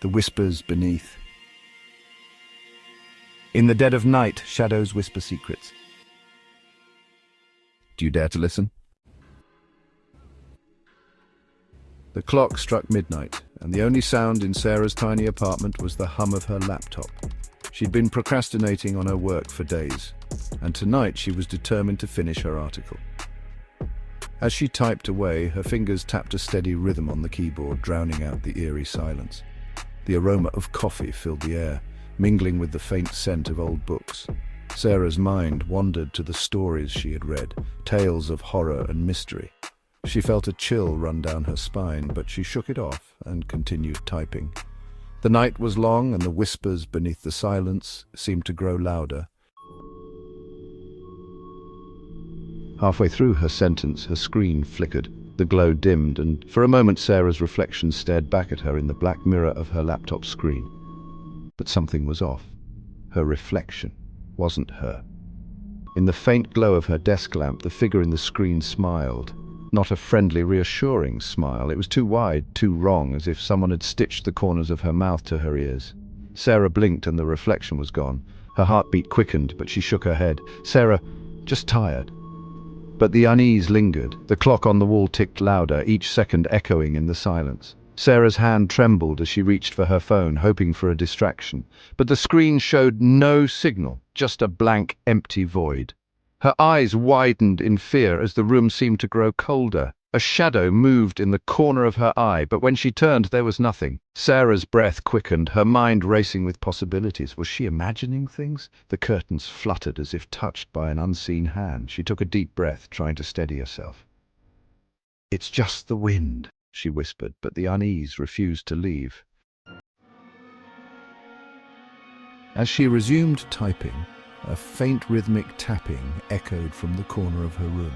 the whispers beneath. In the dead of night, shadows whisper secrets. Do you dare to listen? The clock struck midnight, and the only sound in Sarah's tiny apartment was the hum of her laptop. She'd been procrastinating on her work for days, and tonight she was determined to finish her article. As she typed away, her fingers tapped a steady rhythm on the keyboard, drowning out the eerie silence. The aroma of coffee filled the air, mingling with the faint scent of old books. Sarah's mind wandered to the stories she had read, tales of horror and mystery. She felt a chill run down her spine, but she shook it off and continued typing. The night was long, and the whispers beneath the silence seemed to grow louder. Halfway through her sentence, her screen flickered. The glow dimmed, and for a moment Sarah's reflection stared back at her in the black mirror of her laptop screen. But something was off. Her reflection wasn't her. In the faint glow of her desk lamp, the figure in the screen smiled. Not a friendly, reassuring smile. It was too wide, too wrong, as if someone had stitched the corners of her mouth to her ears. Sarah blinked and the reflection was gone. Her heartbeat quickened, but she shook her head. Sarah, just tired. But the unease lingered. The clock on the wall ticked louder, each second echoing in the silence. Sarah's hand trembled as she reached for her phone, hoping for a distraction. But the screen showed no signal, just a blank, empty void. Her eyes widened in fear as the room seemed to grow colder. A shadow moved in the corner of her eye, but when she turned, there was nothing. Sarah's breath quickened, her mind racing with possibilities. Was she imagining things? The curtains fluttered as if touched by an unseen hand. She took a deep breath, trying to steady herself. "It's just the wind," she whispered, but the unease refused to leave. As she resumed typing, a faint rhythmic tapping echoed from the corner of her room.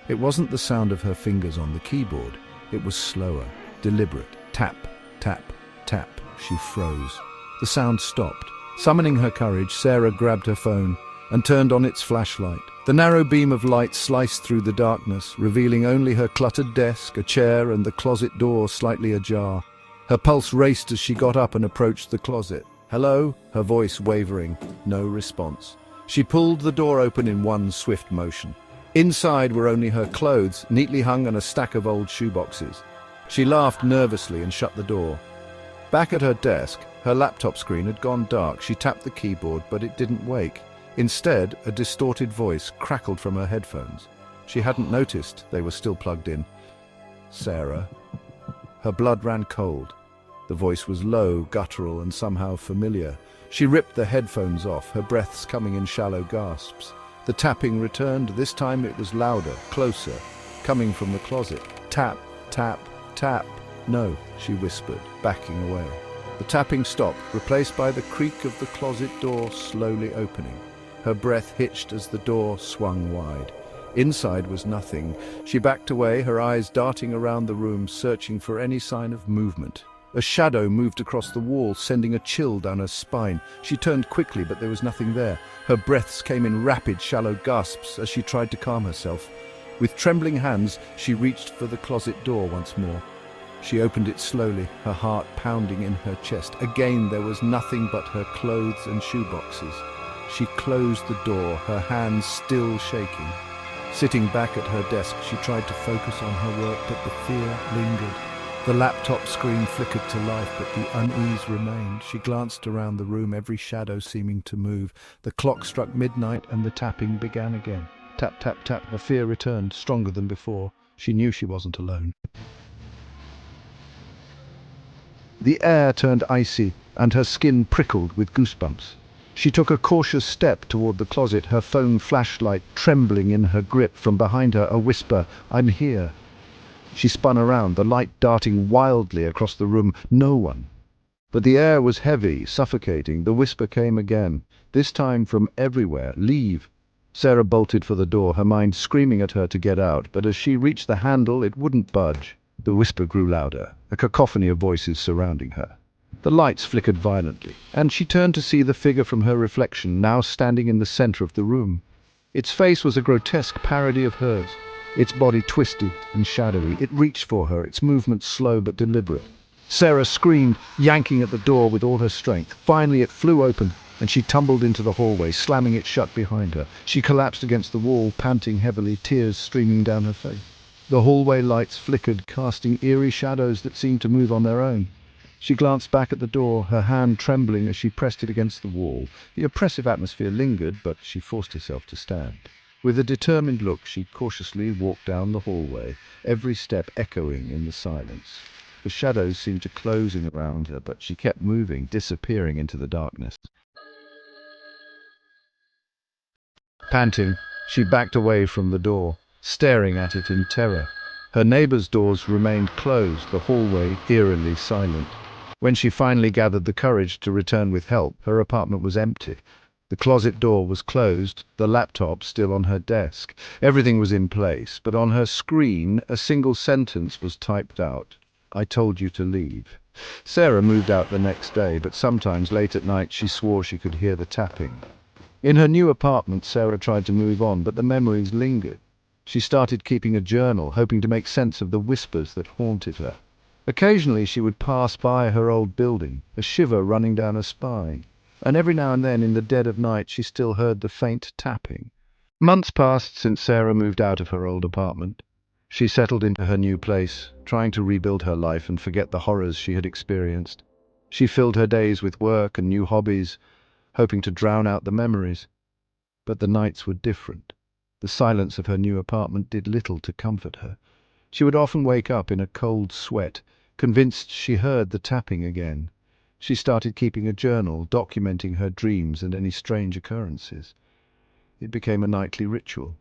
It wasn't the sound of her fingers on the keyboard. It was slower, deliberate. Tap, tap, tap. She froze. The sound stopped. Summoning her courage, Sarah grabbed her phone and turned on its flashlight. The narrow beam of light sliced through the darkness, revealing only her cluttered desk, a chair, and the closet door slightly ajar. Her pulse raced as she got up and approached the closet. "Hello?" Her voice wavering. No response. She pulled the door open in one swift motion. Inside were only her clothes, neatly hung, and a stack of old shoeboxes. She laughed nervously and shut the door. Back at her desk, her laptop screen had gone dark. She tapped the keyboard, but it didn't wake. Instead, a distorted voice crackled from her headphones. She hadn't noticed they were still plugged in. "Sarah?" Her blood ran cold. The voice was low, guttural, and somehow familiar. She ripped the headphones off, her breaths coming in shallow gasps. The tapping returned. This time it was louder, closer, coming from the closet. "Tap, tap, tap." "No," she whispered, backing away. The tapping stopped, replaced by the creak of the closet door slowly opening. Her breath hitched as the door swung wide. Inside was nothing. She backed away, her eyes darting around the room, searching for any sign of movement. A shadow moved across the wall, sending a chill down her spine. She turned quickly, but there was nothing there. Her breaths came in rapid, shallow gasps as she tried to calm herself. With trembling hands, she reached for the closet door once more. She opened it slowly, her heart pounding in her chest. Again, there was nothing but her clothes and shoeboxes. She closed the door, her hands still shaking. Sitting back at her desk, she tried to focus on her work, but the fear lingered. The laptop screen flickered to life, but the unease remained. She glanced around the room, every shadow seeming to move. The clock struck midnight, and the tapping began again. Tap, tap, tap. Her fear returned, stronger than before. She knew she wasn't alone. The air turned icy, and her skin prickled with goosebumps. She took a cautious step toward the closet, her phone flashlight trembling in her grip. From behind her, a whisper, "I'm here." She spun around, the light darting wildly across the room. No one. But the air was heavy, suffocating. The whisper came again, this time from everywhere. "Leave." Sarah bolted for the door, her mind screaming at her to get out, but as she reached the handle, it wouldn't budge. The whisper grew louder, a cacophony of voices surrounding her. The lights flickered violently, and she turned to see the figure from her reflection, now standing in the center of the room. Its face was a grotesque parody of hers. Its body twisted and shadowy. It reached for her, its movements slow but deliberate. Sarah screamed, yanking at the door with all her strength. Finally it flew open, and she tumbled into the hallway, slamming it shut behind her. She collapsed against the wall, panting heavily, tears streaming down her face. The hallway lights flickered, casting eerie shadows that seemed to move on their own. She glanced back at the door, her hand trembling as she pressed it against the wall. The oppressive atmosphere lingered, but she forced herself to stand. With a determined look, she cautiously walked down the hallway, every step echoing in the silence. The shadows seemed to close in around her, but she kept moving, disappearing into the darkness. Panting, she backed away from the door, staring at it in terror. Her neighbors' doors remained closed, the hallway eerily silent. When she finally gathered the courage to return with help, her apartment was empty. The closet door was closed, the laptop still on her desk. Everything was in place, but on her screen a single sentence was typed out. "I told you to leave." Sarah moved out the next day, but sometimes late at night she swore she could hear the tapping. In her new apartment, Sarah tried to move on, but the memories lingered. She started keeping a journal, hoping to make sense of the whispers that haunted her. Occasionally she would pass by her old building, a shiver running down her spine, and every now and then in the dead of night she still heard the faint tapping. Months passed since Sarah moved out of her old apartment. She settled into her new place, trying to rebuild her life and forget the horrors she had experienced. She filled her days with work and new hobbies, hoping to drown out the memories. But the nights were different. The silence of her new apartment did little to comfort her. She would often wake up in a cold sweat, convinced she heard the tapping again. She started keeping a journal, documenting her dreams and any strange occurrences. It became a nightly ritual,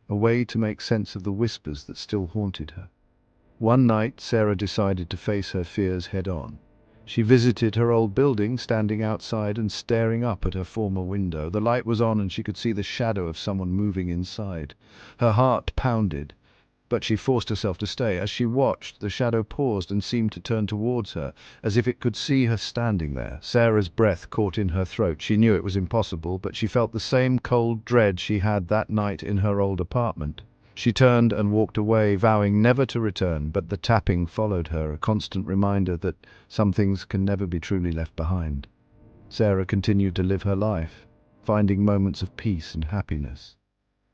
a way to make sense of the whispers that still haunted her. One night, Sarah decided to face her fears head-on. She visited her old building, standing outside and staring up at her former window. The light was on and she could see the shadow of someone moving inside. Her heart pounded, but she forced herself to stay. As she watched, the shadow paused and seemed to turn towards her, as if it could see her standing there. Sarah's breath caught in her throat. She knew it was impossible, but she felt the same cold dread she had that night in her old apartment. She turned and walked away, vowing never to return, but the tapping followed her, a constant reminder that some things can never be truly left behind. Sarah continued to live her life, finding moments of peace and happiness.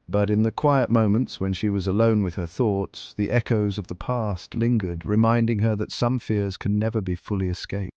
But in the quiet moments when she was alone with her thoughts, the echoes of the past lingered, reminding her that some fears can never be fully escaped.